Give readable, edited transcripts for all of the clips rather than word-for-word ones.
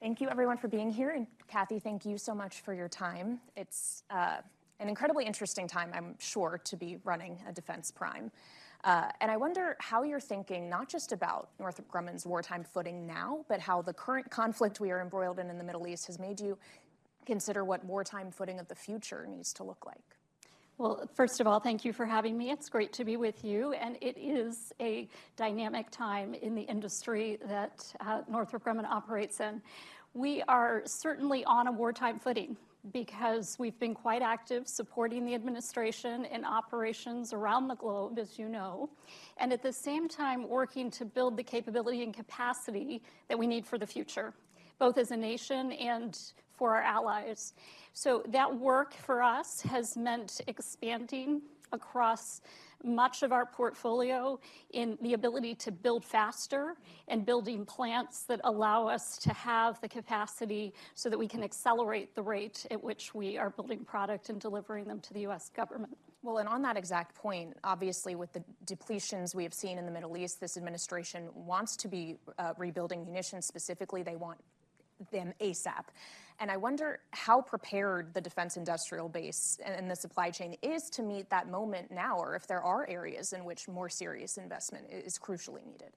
Thank you, everyone, for being here. And Kathy, thank you so much for your time. It's an incredibly interesting time, I'm sure, to be running a defense prime. And I wonder how you're thinking, not just about Northrop Grumman's wartime footing now, but how the current conflict we are embroiled in the Middle East has made you consider what wartime footing of the future needs to look like. Well, first of all, thank you for having me. It's great to be with you, and it is a dynamic time in the industry that Northrop Grumman operates in. We are certainly on a wartime footing because we've been quite active supporting the administration in operations around the globe, as you know, and at the same time working to build the capability and capacity that we need for the future, both as a nation and for our allies. So that work for us has meant expanding across much of our portfolio in the ability to build faster and building plants that allow us to have the capacity so that we can accelerate the rate at which we are building product and delivering them to the U.S. government. Well, and on that exact point, obviously with the depletions we have seen in the Middle East, this administration wants to be rebuilding munitions specifically. They want them ASAP. And I wonder how prepared the defense industrial base and the supply chain is to meet that moment now, or if there are areas in which more serious investment is crucially needed.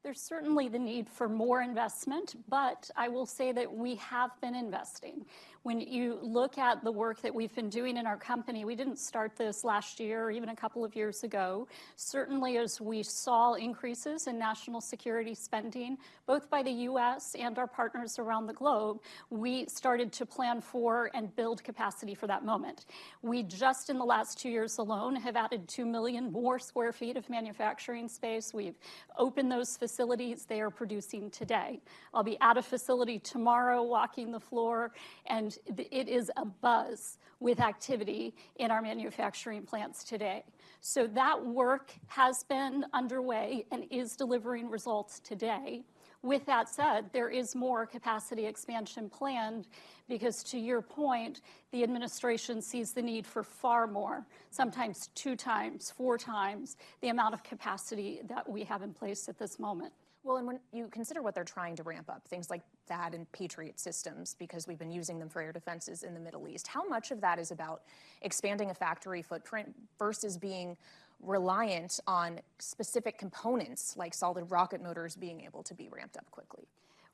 There's certainly the need for more investment, but I will say that we have been investing. When you look at the work that we've been doing in our company, we didn't start this last year or even a couple of years ago. Certainly as we saw increases in national security spending, both by the U.S. and our partners around the globe, we started to plan for and build capacity for that moment. We just in the last 2 years alone have added 2 million more square feet of manufacturing space. We've opened those facilities. They are producing today. I'll be at a facility tomorrow walking the floor, and it is a buzz with activity in our manufacturing plants today. So that work has been underway and is delivering results today. With that said, there is more capacity expansion planned because, to your point, the administration sees the need for far more, sometimes 2 times, 4 times the amount of capacity that we have in place at this moment. Well, and when you consider what they're trying to ramp up, things like THAAD and Patriot systems, because we've been using them for air defenses in the Middle East, how much of that is about expanding a factory footprint versus being reliant on specific components like solid rocket motors being able to be ramped up quickly?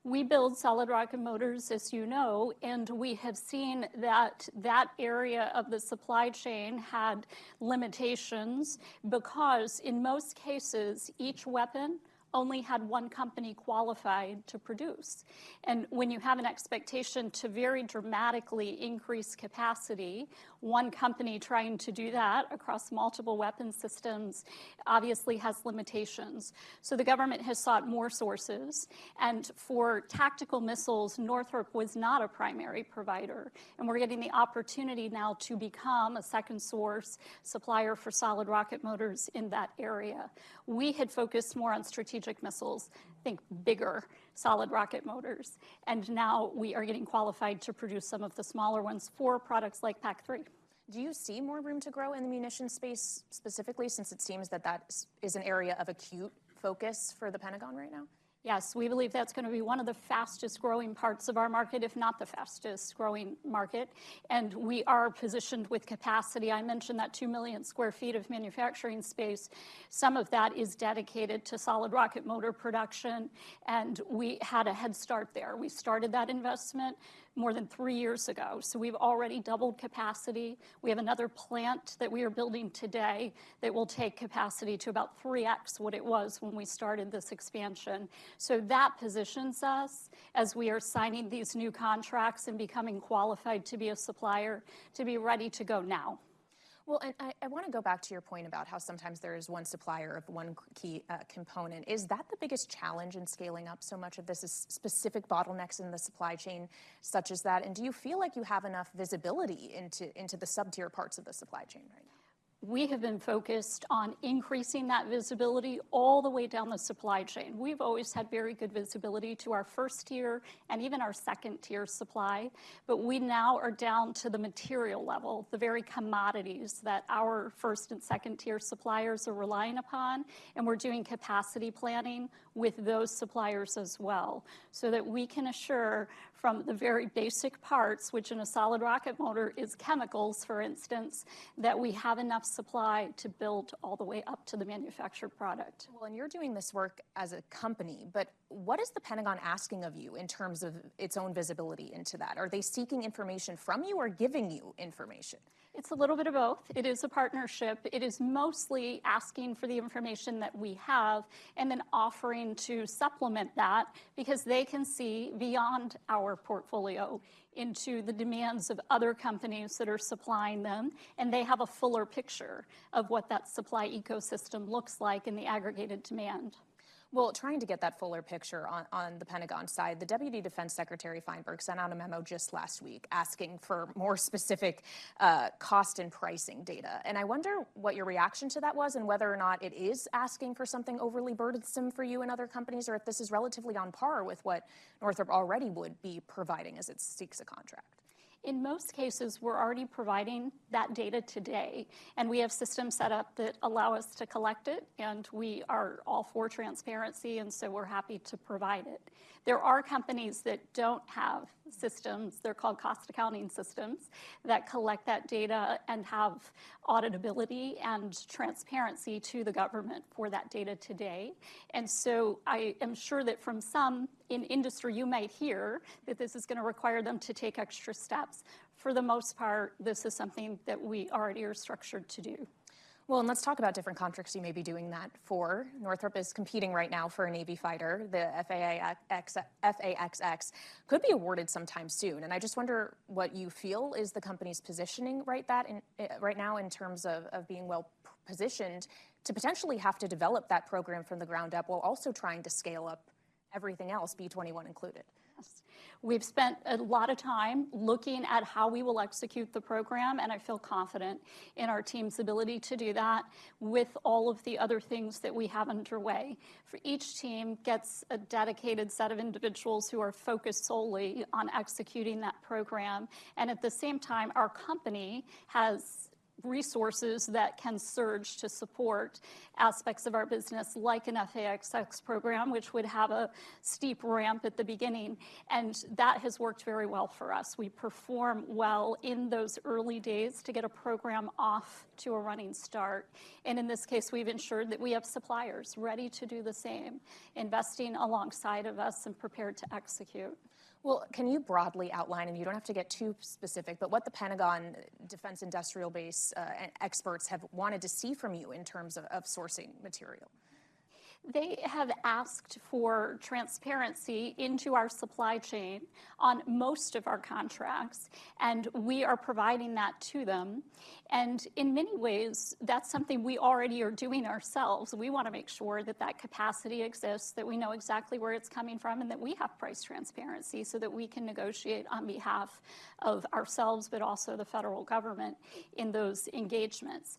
We build solid rocket motors, as you know, and we have seen that that area of the supply chain had limitations because in most cases, each weapon only had one company qualified to produce. And when you have an expectation to very dramatically increase capacity, one company trying to do that across multiple weapon systems obviously has limitations. So the government has sought more sources. And for tactical missiles, Northrop was not a primary provider. And we're getting the opportunity now to become a second source supplier for solid rocket motors in that area. We had focused more on strategic missiles, think bigger solid rocket motors. And now we are getting qualified to produce some of the smaller ones for products like PAC-3. Do you see more room to grow in the munitions space specifically, since it seems that that is an area of acute focus for the Pentagon right now? Yes, we believe that's going to be one of the fastest growing parts of our market, if not the fastest growing market. And we are positioned with capacity. I mentioned that 2 million square feet of manufacturing space. Some of that is dedicated to solid rocket motor production, and we had a head start there. We started that investment more than 3 years ago. So we've already doubled capacity. We have another plant that we are building today that will take capacity to about 3x what it was when we started this expansion. So that positions us as we are signing these new contracts and becoming qualified to be a supplier to be ready to go now. Well, and I want to go back to your point about how sometimes there is one supplier of one key component. Is that the biggest challenge in scaling up so much of this, is specific bottlenecks in the supply chain such as that? And do you feel like you have enough visibility into the sub-tier parts of the supply chain right now? we have been focused on increasing that visibility all the way down the supply chain. We've always had very good visibility to our first tier and even our second tier supply, but we now are down to the material level, the very commodities that our first and second tier suppliers are relying upon, and we're doing capacity planning with those suppliers as well, so that we can assure from the very basic parts, which in a solid rocket motor is chemicals, for instance, that we have enough supply to build all the way up to the manufactured product. Well, and you're doing this work as a company, but what is the Pentagon asking of you in terms of its own visibility into that? Are they seeking information from you or giving you information? It's a little bit of both. It is a partnership. It is mostly asking for the information that we have and then offering to supplement that because they can see beyond our portfolio into the demands of other companies that are supplying them, and they have a fuller picture of what that supply ecosystem looks like in the aggregated demand. Well, trying to get that fuller picture on the Pentagon side, the Deputy Defense Secretary Feinberg sent out a memo just last week asking for more specific cost and pricing data. And I wonder what your reaction to that was and whether or not it is asking for something overly burdensome for you and other companies, or if this is relatively on par with what Northrop already would be providing as it seeks a contract. In most cases, we're already providing that data today, and we have systems set up that allow us to collect it, and we are all for transparency, and so we're happy to provide it. There are companies that don't have systems, they're called cost accounting systems, that collect that data and have auditability and transparency to the government for that data today. And so I am sure that from some in industry you might hear that this is going to require them to take extra steps. For the most part, this is something that we already are structured to do. Well, and let's talk about different contracts you may be doing that for. Northrop is competing right now for a Navy fighter. The FAXX could be awarded sometime soon. And I just wonder what you feel is the company's positioning right now in terms of being well positioned to potentially have to develop that program from the ground up while also trying to scale up everything else, B-21 included. Yes. We've spent a lot of time looking at how we will execute the program, and I feel confident in our team's ability to do that with all of the other things that we have underway. For each team gets a dedicated set of individuals who are focused solely on executing that program, and at the same time, our company has resources that can surge to support aspects of our business like an FAXX program, which would have a steep ramp at the beginning. And that has worked very well for us. We perform well in those early days to get a program off to a running start. And in this case, we've ensured that we have suppliers ready to do the same, investing alongside of us and prepared to execute. Well, can you broadly outline, and you don't have to get too specific, but what the Pentagon Defense Industrial Base experts have wanted to see from you in terms of sourcing material? They have asked for transparency into our supply chain on most of our contracts, and we are providing that to them. And in many ways, that's something we already are doing ourselves. We want to make sure that that capacity exists, that we know exactly where it's coming from, and that we have price transparency so that we can negotiate on behalf of ourselves, but also the federal government in those engagements.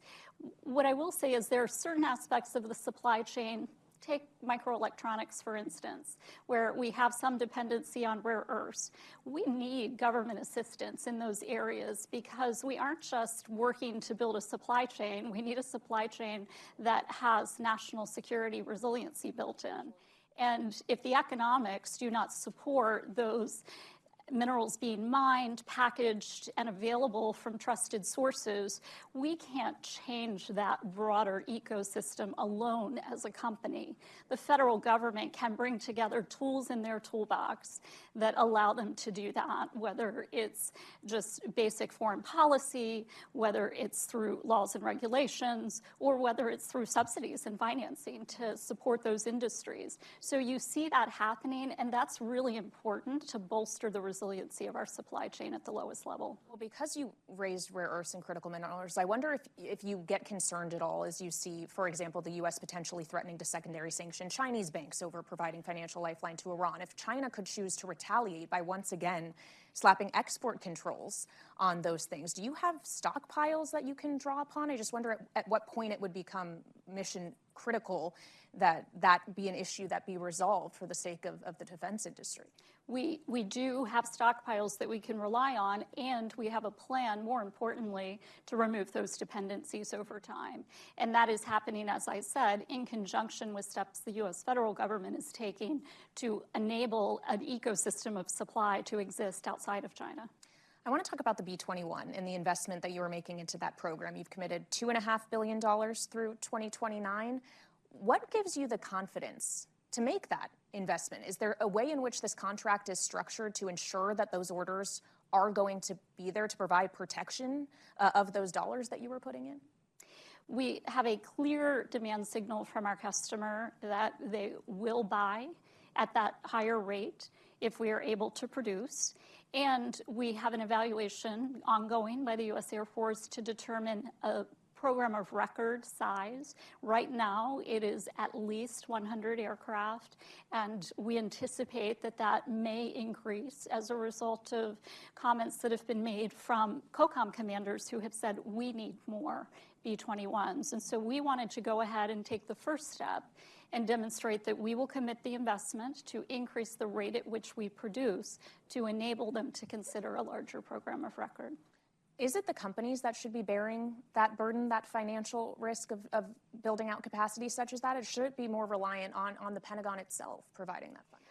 What I will say is there are certain aspects of the supply chain. Take microelectronics, for instance, where we have some dependency on rare earths. We need government assistance in those areas because we aren't just working to build a supply chain. We need a supply chain that has national security resiliency built in. And if the economics do not support those minerals being mined, packaged, and available from trusted sources, we can't change that broader ecosystem alone as a company. The federal government can bring together tools in their toolbox that allow them to do that, whether it's just basic foreign policy, whether it's through laws and regulations, or whether it's through subsidies and financing to support those industries. So you see that happening, and that's really important to bolster the resiliency of our supply chain at the lowest level. Well, because you raised rare earths and critical minerals, I wonder if you get concerned at all as you see, for example, the U.S. potentially threatening to secondary sanction Chinese banks over providing financial lifeline to Iran. If China could choose to retaliate by once again slapping export controls on those things. Do you have stockpiles that you can draw upon? I just wonder at what point it would become mission critical that be an issue that be resolved for the sake of the defense industry. We do have stockpiles that we can rely on, and we have a plan, more importantly, to remove those dependencies over time. And that is happening, as I said, in conjunction with steps the U.S. federal government is taking to enable an ecosystem of supply to exist outside of China. I want to talk about the B-21 and the investment that you are making into that program. You've committed $2.5 billion through 2029. What gives you the confidence to make that investment? Is there a way in which this contract is structured to ensure that those orders are going to be there to provide protection of those dollars that you were putting in? We have a clear demand signal from our customer that they will buy at that higher rate if we are able to produce. And we have an evaluation ongoing by the U.S. Air Force to determine a program of record size. Right now, it is at least 100 aircraft, and we anticipate that that may increase as a result of comments that have been made from COCOM commanders who have said, we need more B-21s. And so we wanted to go ahead and take the first step and demonstrate that we will commit the investment to increase the rate at which we produce to enable them to consider a larger program of record. Is it the companies that should be bearing that burden, that financial risk of building out capacity such as that? Or should it be more reliant on the Pentagon itself providing that funding?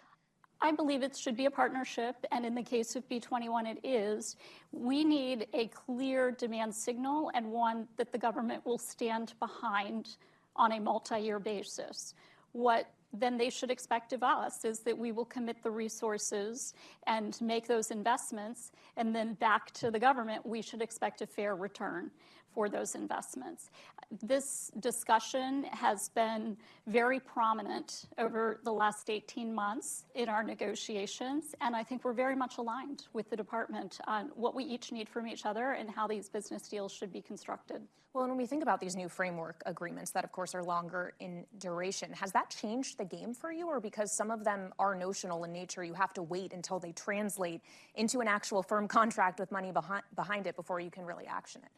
I believe it should be a partnership, and in the case of B-21 it is. We need a clear demand signal and one that the government will stand behind on a multi-year basis. What then they should expect of us is that we will commit the resources and make those investments, and then back to the government, we should expect a fair return for those investments. This discussion has been very prominent over the last 18 months in our negotiations, and I think we're very much aligned with the department on what we each need from each other and how these business deals should be constructed. Well, and when we think about these new framework agreements that, of course, are longer in duration, has that changed the game for you? Or because some of them are notional in nature, you have to wait until they translate into an actual firm contract with money behind it before you can really action it?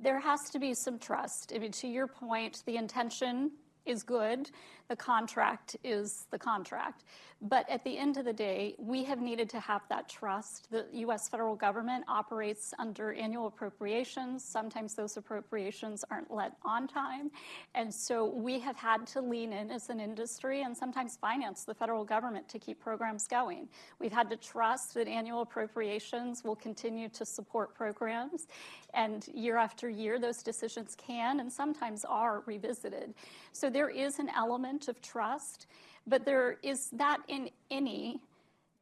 There has to be some trust. I mean, to your point, the intention is good. The contract is the contract. But at the end of the day, we have needed to have that trust. The U.S. federal government operates under annual appropriations. Sometimes those appropriations aren't let on time. And so we have had to lean in as an industry and sometimes finance the federal government to keep programs going. We've had to trust that annual appropriations will continue to support programs. And year after year, those decisions can and sometimes are revisited. So there is an element of trust, but there is that in any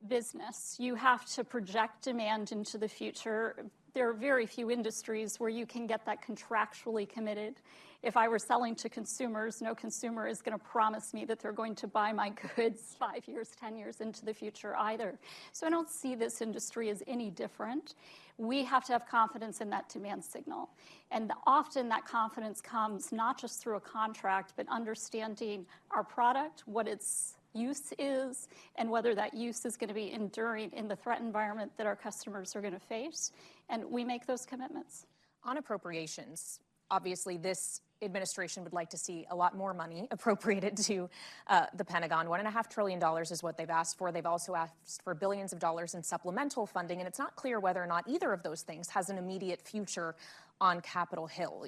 business. You have to project demand into the future. There are very few industries where you can get that contractually committed. If I were selling to consumers, no consumer is going to promise me that they're going to buy my goods 5 years, 10 years into the future either. So I don't see this industry as any different. We have to have confidence in that demand signal. And often that confidence comes not just through a contract, but understanding our product, what its use is, and whether that use is going to be enduring in the threat environment that our customers are going to face. And we make those commitments. On appropriations, obviously this administration would like to see a lot more money appropriated to the Pentagon. $1.5 trillion is what they've asked for. They've also asked for billions of dollars in supplemental funding, and it's not clear whether or not either of those things has an immediate future on Capitol Hill.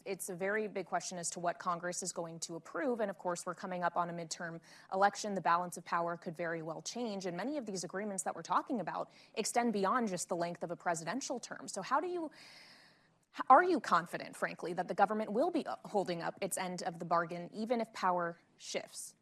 It's a very big question as to what Congress is going to approve, and of course we're coming up on a midterm election. The balance of power could very well change, and many of these agreements that we're talking about extend beyond just the length of a presidential term. So are you confident, frankly, that the government will be holding up its end of the bargain, even if power shifts?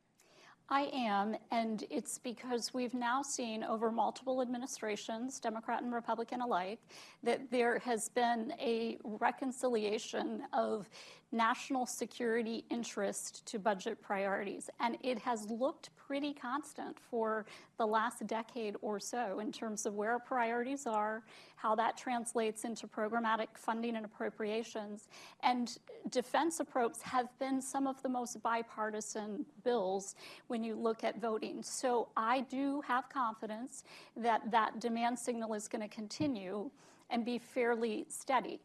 I am, and it's because we've now seen over multiple administrations, Democrat and Republican alike, that there has been a reconciliation of national security interest to budget priorities. And it has looked pretty constant for the last decade or so in terms of where our priorities are, how that translates into programmatic funding and appropriations. And defense approps have been some of the most bipartisan bills when when you look at voting. So I do have confidence that that demand signal is going to continue and be fairly steady.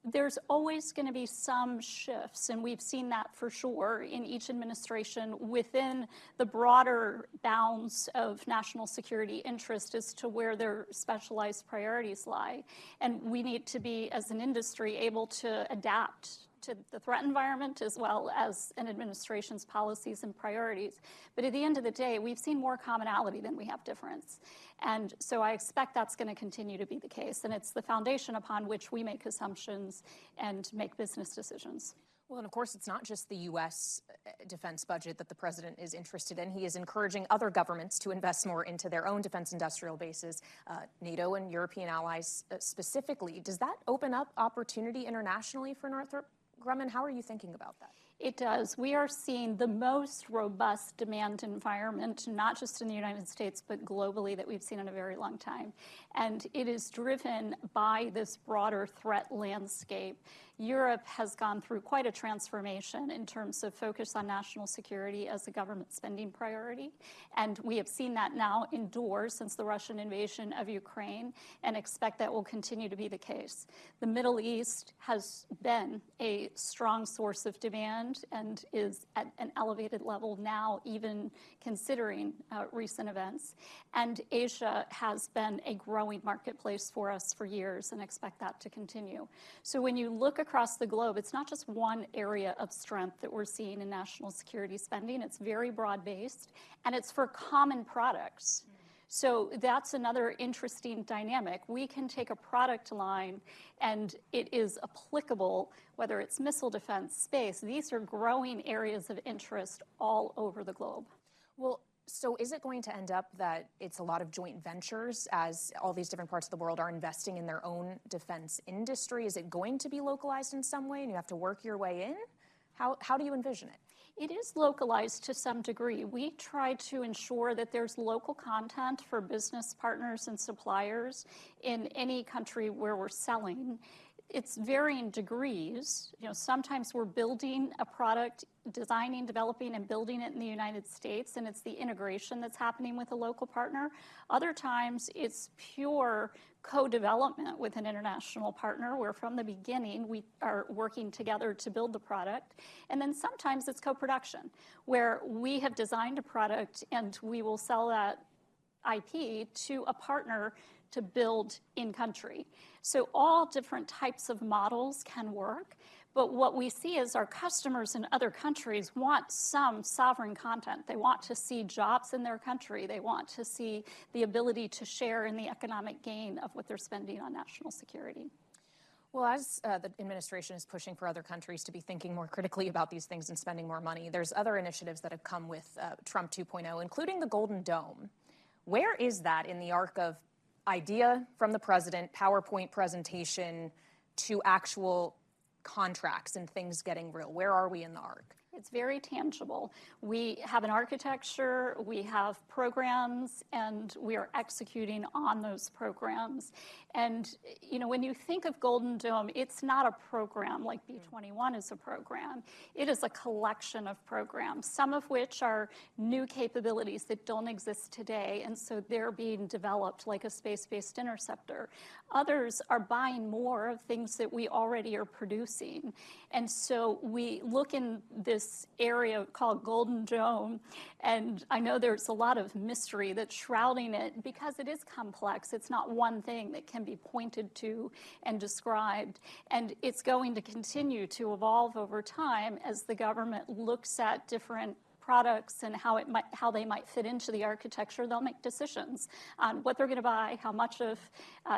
There's always going to be some shifts, and we've seen that for sure in each administration within the broader bounds of national security interest as to where their specialized priorities lie. And we need to be, as an industry, able to adapt to the threat environment as well as an administration's policies and priorities. But at the end of the day, we've seen more commonality than we have difference. And so I expect that's going to continue to be the case. And it's the foundation upon which we make assumptions and make business decisions. Well, and of course, it's not just the U.S. defense budget that the president is interested in. He is encouraging other governments to invest more into their own defense industrial bases, NATO and European allies specifically. Does that open up opportunity internationally for Northrop Grumman? How are you thinking about that? It does. We are seeing the most robust demand environment, not just in the United States, but globally, that we've seen in a very long time. And it is driven by this broader threat landscape. Europe has gone through quite a transformation in terms of focus on national security as a government spending priority. And we have seen that now endure since the Russian invasion of Ukraine, and expect that will continue to be the case. The Middle East has been a strong source of demand and is at an elevated level now, even considering recent events. And Asia has been a growing marketplace for us for years, and expect that to continue. So when you look across the globe, it's not just one area of strength that we're seeing in national security spending. It's very broad-based, and it's for common products. So that's another interesting dynamic. We can take a product line and it is applicable, whether it's missile defense, space. These are growing areas of interest all over the globe. Well, so is it going to end up that it's a lot of joint ventures as all these different parts of the world are investing in their own defense industry? Is it going to be localized in some way and you have to work your way in? How do you envision it? It is localized to some degree. We try to ensure that there's local content for business partners and suppliers in any country where we're selling. It's varying degrees. You know, sometimes we're building a product, designing, developing, and building it in the United States, and it's the integration that's happening with a local partner. Other times, it's pure co-development with an international partner, where from the beginning, we are working together to build the product. And then sometimes it's co-production, where we have designed a product and we will sell that IP to a partner to build in country. So all different types of models can work, but what we see is our customers in other countries want some sovereign content. They want to see jobs in their country. They want to see the ability to share in the economic gain of what they're spending on national security. Well, as the administration is pushing for other countries to be thinking more critically about these things and spending more money, there's other initiatives that have come with Trump 2.0, including the Golden Dome. Where is that in the arc of idea from the president, PowerPoint presentation, to actual contracts and things getting real? Where are we in the arc? It's very tangible. We have an architecture, we have programs, and we are executing on those programs. And, you know, when you think of Golden Dome, it's not a program like B-21 is a program. It is a collection of programs, some of which are new capabilities that don't exist today, and so they're being developed like a space-based interceptor. Others are buying more of things that we already are producing. And so we look in this area called Golden Dome, and I know there's a lot of mystery that's shrouding it because it is complex. It's not one thing that can be pointed to and described, and it's going to continue to evolve over time as the government looks at different products and how they might fit into the architecture. They'll make decisions on what they're going to buy, how much of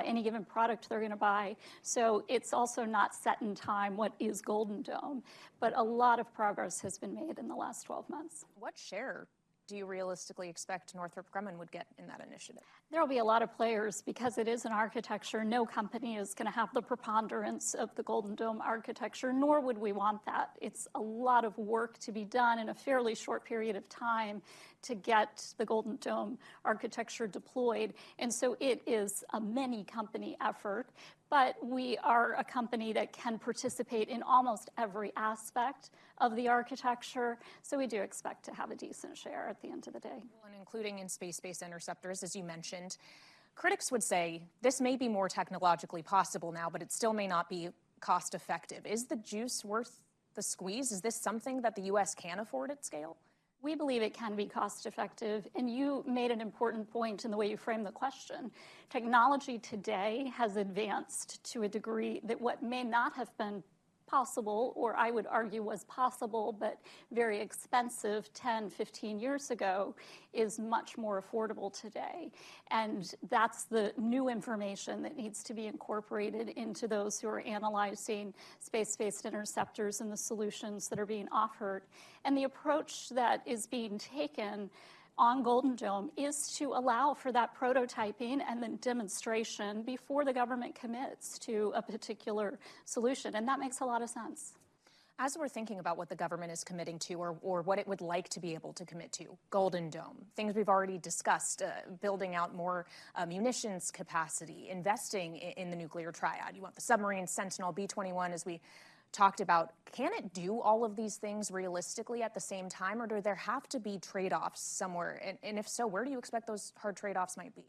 any given product they're going to buy. So it's also not set in time what is Golden Dome, but a lot of progress has been made in the last 12 months. What share do you realistically expect Northrop Grumman would get in that initiative? There will be a lot of players because it is an architecture. No company is going to have the preponderance of the Golden Dome architecture, nor would we want that. It's a lot of work to be done in a fairly short period of time to get the Golden Dome architecture deployed. And so it is a many company effort. but we are a company that can participate in almost every aspect of the architecture, so we do expect to have a decent share at the end of the day. Well, and including in space-based interceptors, as you mentioned. Critics would say this may be more technologically possible now, but it still may not be cost effective. Is the juice worth the squeeze? Is this something that the U.S. can afford at scale? We believe it can be cost effective, and you made an important point in the way you framed the question. Technology today has advanced to a degree that what may not have been possible, or I would argue was possible, but very expensive 10, 15 years ago, is much more affordable today. And that's the new information that needs to be incorporated into those who are analyzing space-based interceptors and the solutions that are being offered. And the approach that is being taken on Golden Dome is to allow for that prototyping and then demonstration before the government commits to a particular solution. And that makes a lot of sense. As we're thinking about what the government is committing to or what it would like to be able to commit to, Golden Dome, things we've already discussed, building out more munitions capacity, investing in the nuclear triad. You want the submarine, Sentinel, B-21, as we talked about. Can it do all of these things realistically at the same time, or do there have to be trade-offs somewhere? And if so, where do you expect those hard trade-offs might be?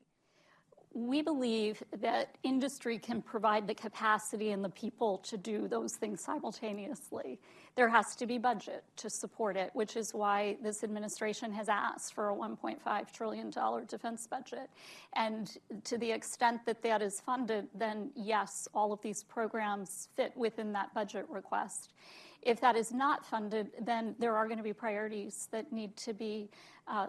We believe that industry can provide the capacity and the people to do those things simultaneously. There has to be budget to support it, which is why this administration has asked for a $1.5 trillion defense budget. And to the extent that that is funded, then yes, all of these programs fit within that budget request. If that is not funded, then there are going to be priorities that need to be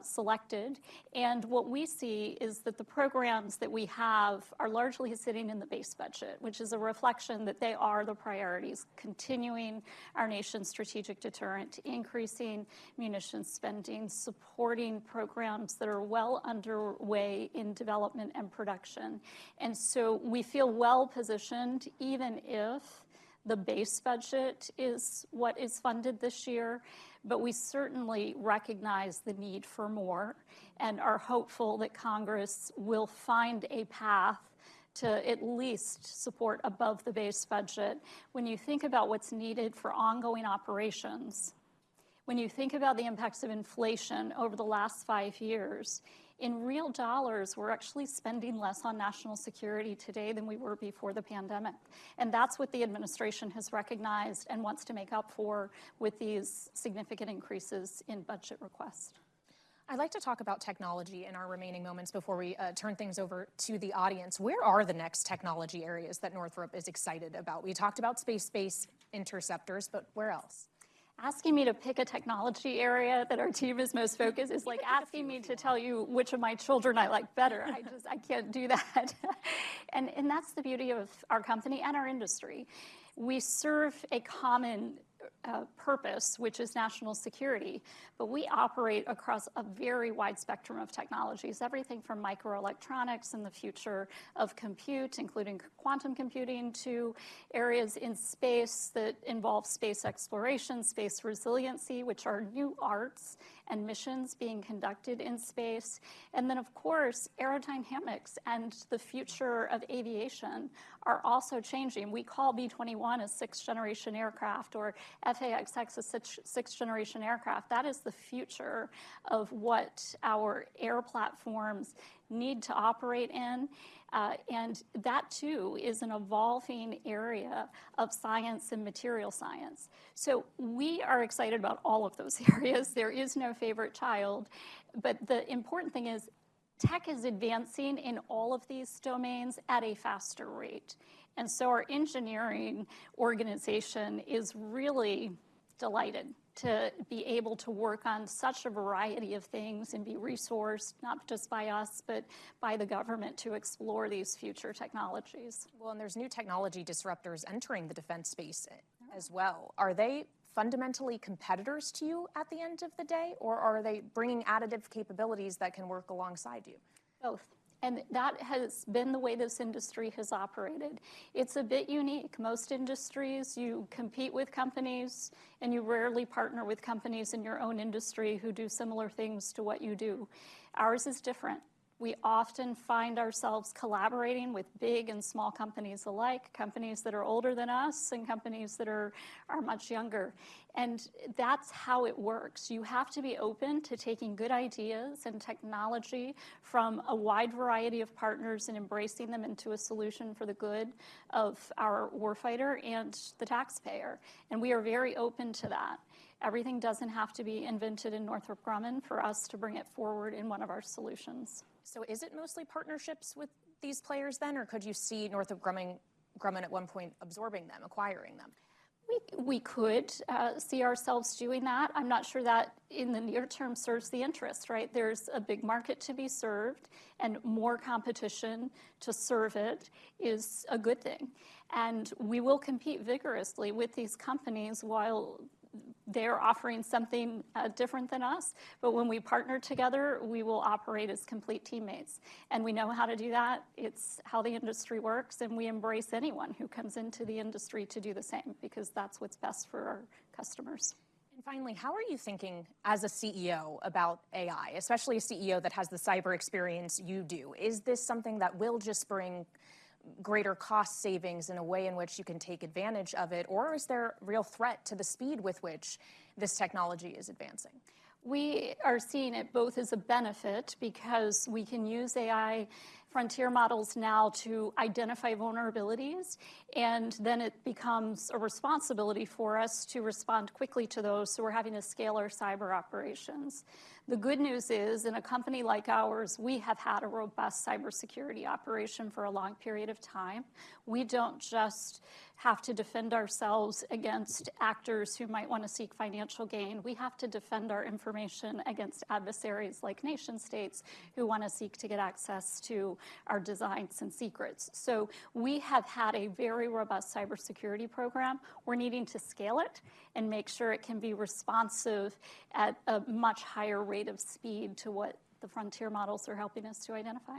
selected. And what we see is that the programs that we have are largely sitting in the base budget, which is a reflection that they are the priorities, continuing our nation's strategic deterrent, increasing munitions spending, supporting programs that are well underway in development and production. And so we feel well positioned, even if the base budget is what is funded this year, but we certainly recognize the need for more and are hopeful that Congress will find a path to at least support above the base budget. When you think about what's needed for ongoing operations, when you think about the impacts of inflation over the last 5 years, in real dollars, we're actually spending less on national security today than we were before the pandemic. And that's what the administration has recognized and wants to make up for with these significant increases in budget requests. I'd like to talk about technology in our remaining moments before we turn things over to the audience. Where are the next technology areas that Northrop is excited about? We talked about space-based interceptors, but where else? Asking me to pick a technology area that our team is most focused is like asking me to tell you which of my children I like better. I can't do that. And that's the beauty of our company and our industry. We serve a common purpose, which is national security, but we operate across a very wide spectrum of technologies, everything from microelectronics and the future of compute, including quantum computing, to areas in space that involve space exploration, space resiliency, which are new arts and missions being conducted in space. And then, of course, aerodynamics and the future of aviation are also changing. We call B-21 a sixth-generation aircraft, or FAXX a sixth-generation aircraft. That is the future of what our air platforms need to operate in. And that, too, is an evolving area of science and material science. So we are excited about all of those areas. There is no favorite child. But the important thing is tech is advancing in all of these domains at a faster rate. And so our engineering organization is really delighted to be able to work on such a variety of things and be resourced, not just by us, but by the government to explore these future technologies. Well, and there's new technology disruptors entering the defense space as well. Are they fundamentally competitors to you at the end of the day, or are they bringing additive capabilities that can work alongside you? Both. And that has been the way this industry has operated. It's a bit unique. Most industries, you compete with companies, and you rarely partner with companies in your own industry who do similar things to what you do. Ours is different. We often find ourselves collaborating with big and small companies alike, companies that are older than us and companies that are much younger. And that's how it works. You have to be open to taking good ideas and technology from a wide variety of partners and embracing them into a solution for the good of our warfighter and the taxpayer. And we are very open to that. Everything doesn't have to be invented in Northrop Grumman for us to bring it forward in one of our solutions. So is it mostly partnerships with these players then, or could you see Northrop Grumman at one point absorbing them, acquiring them? We could see ourselves doing that. I'm not sure that in the near term serves the interest, right? There's a big market to be served, and more competition to serve it is a good thing. And we will compete vigorously with these companies while they're offering something different than us. But when we partner together, we will operate as complete teammates. And we know how to do that. It's how the industry works. And we embrace anyone who comes into the industry to do the same, because that's what's best for our customers. And finally, how are you thinking as a CEO about AI, especially a CEO that has the cyber experience you do? Is this something that will just bring greater cost savings in a way in which you can take advantage of it, or is there real threat to the speed with which this technology is advancing? We are seeing it both as a benefit because we can use AI frontier models now to identify vulnerabilities, and then it becomes a responsibility for us to respond quickly to those, so we're having to scale our cyber operations. The good news is, in a company like ours, we have had a robust cybersecurity operation for a long period of time. We don't just have to defend ourselves against actors who might want to seek financial gain. We have to defend our information against adversaries like nation states who want to seek to get access to our designs and secrets. So we have had a very robust cybersecurity program. We're needing to scale it and make sure it can be responsive at a much higher rate of speed to what the frontier models are helping us to identify.